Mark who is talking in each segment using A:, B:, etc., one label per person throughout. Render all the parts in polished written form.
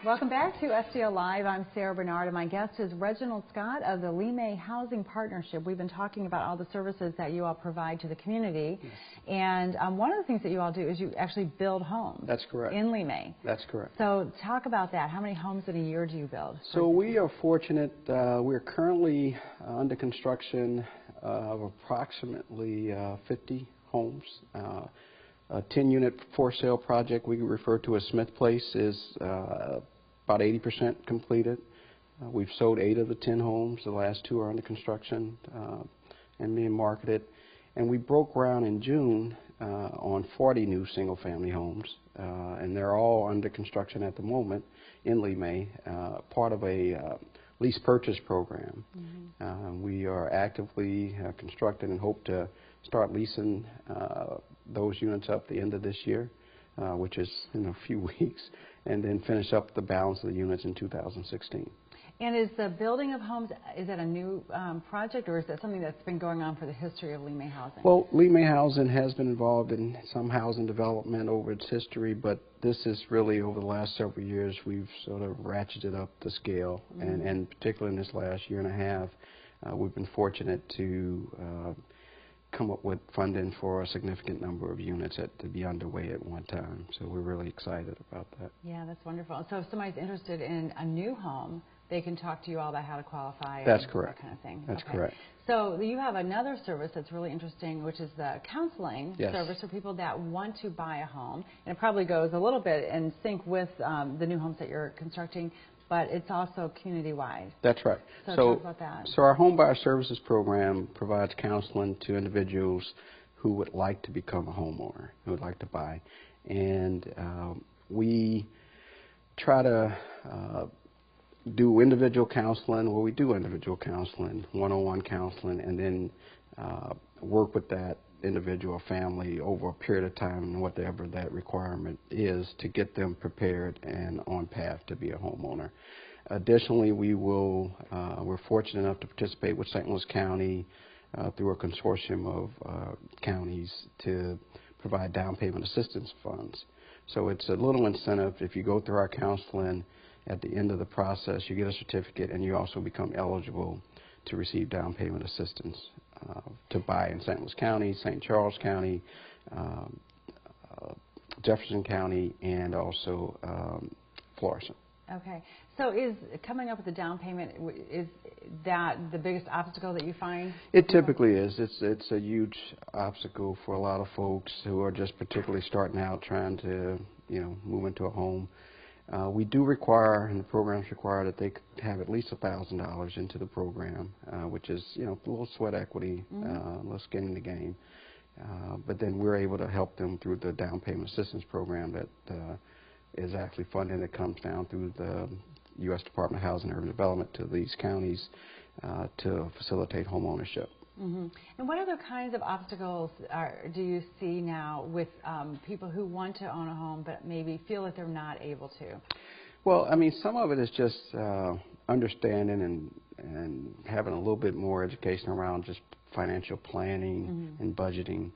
A: Welcome back to STL Live. I'm Sarah Bernard, and my guest is Reginald Scott of the Lemay Housing Partnership. We've been talking about all the services that you all provide to the community,
B: yes.
A: And one of the things that you all do is you actually build homes.
B: That's correct.
A: In Lemay.
B: That's correct.
A: So talk about that. How many homes in a year do you build?
B: So we are fortunate. We're currently under construction of approximately 50 homes. A 10-unit for-sale project we refer to as Smith Place is about 80% completed. We've sold 8 of the 10 homes. The last 2 are under construction and being marketed. And we broke ground in June on 40 new single-family homes, and they're all under construction at the moment in Lemay, part of a lease purchase program. Mm-hmm. We are actively constructing and hope to start leasing those units up the end of this year, which is in a few weeks, and then finish up the balance of the units in 2016.
A: And is the building of homes, is that a new project, or is that something that's been going on for the history of Lemay Housing?
B: Well, Lemay Housing has been involved in some housing development over its history, but this is really over the last several years we've sort of ratcheted up the scale, mm-hmm. and particularly in this last year and a half, we've been fortunate to come up with funding for a significant number of units to be underway at one time. So we're really excited about that.
A: Yeah, that's wonderful. So if somebody's interested in a new home, they can talk to you all about how to qualify.
B: That's
A: and
B: correct.
A: That kind of thing.
B: That's
A: okay.
B: correct.
A: So you have another service that's really interesting, which is the counseling
B: yes.
A: service for people that want to buy a home. And it probably goes a little bit in sync with the new homes that you're constructing, but it's also community-wide.
B: That's right.
A: So talk about that.
B: So our Home Buyer Services program provides counseling to individuals who would like to become a homeowner, who would like to buy. And we try to do individual counseling. Well, we do individual counseling, one-on-one counseling, and then work with that individual or family over a period of time and whatever that requirement is to get them prepared and on path to be a homeowner. Additionally, we're fortunate enough to participate with St. Louis County through a consortium of counties to provide down payment assistance funds. So it's a little incentive. If you go through our counseling, at the end of the process you get a certificate and you also become eligible to receive down payment assistance to buy in St. Louis County, St. Charles County, Jefferson County, and also Florissant.
A: Okay. So is coming up with the down payment, is that the biggest obstacle that you find?
B: It typically is. It's a huge obstacle for a lot of folks who are just particularly starting out trying to, move into a home. We do require, and the programs require, that they have at least $1,000 into the program, which is, a little sweat equity, a little skin in the game. But then we're able to help them through the down payment assistance program that is actually funding that comes down through the U.S. Department of Housing and Urban Development to these counties to facilitate home ownership.
A: Mm-hmm. And what other kinds of obstacles do you see now with people who want to own a home but maybe feel that they're not able to?
B: Well, I mean, some of it is just understanding and having a little bit more education around just financial planning and budgeting,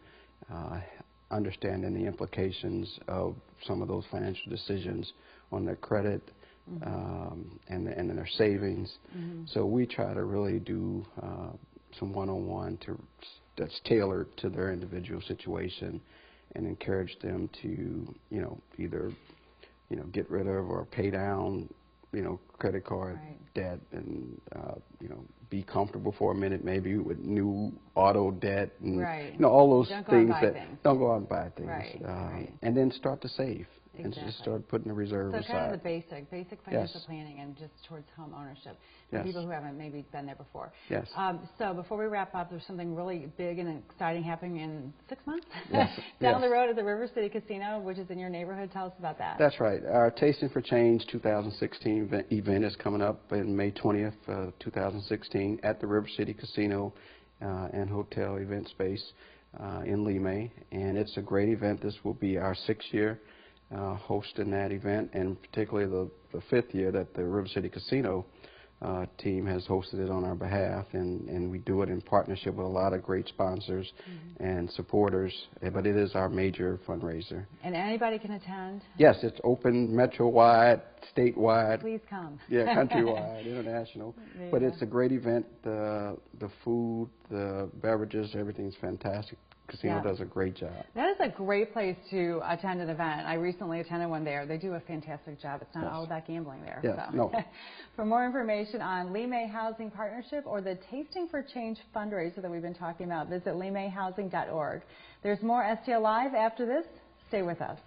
B: understanding the implications of some of those financial decisions on their credit and their savings. So we try to really do some one-on-one that's tailored to their individual situation and encourage them to, either, get rid of or pay down, credit card debt and, be comfortable for a minute maybe with new auto debt and, all those things don't go out and buy things. And then start to save.
A: Exactly.
B: And just start putting a reserve aside.
A: So kind of the basic financial planning and just towards home ownership for people who haven't maybe been there before.
B: Yes.
A: So before we wrap up, there's something really big and exciting happening in 6 months
B: down
A: the road at the River City Casino, which is in your neighborhood. Tell us about that.
B: That's right. Our Tasting for Change 2016 event is coming up in May 20th, 2016 at the River City Casino and Hotel Event Space in Lemay. And it's a great event. This will be our 6th year hosting that event, and particularly the 5th year that the River City Casino team has hosted it on our behalf, and we do it in partnership with a lot of great sponsors and supporters, but it is our major fundraiser.
A: And anybody can attend?
B: Yes, it's open metro-wide statewide.
A: Please come.
B: Yeah, countrywide, international. But it's a great event. The food, the beverages, everything's fantastic. Casino does a great job. That
A: is a great place to attend an event. I recently attended one there. They do a fantastic job. It's not all about gambling there.
B: Yes,
A: so.
B: no.
A: For more information on Lemay Housing Partnership or the Tasting for Change fundraiser that we've been talking about, visit lemayhousing.org. There's more STL Live after this. Stay with us.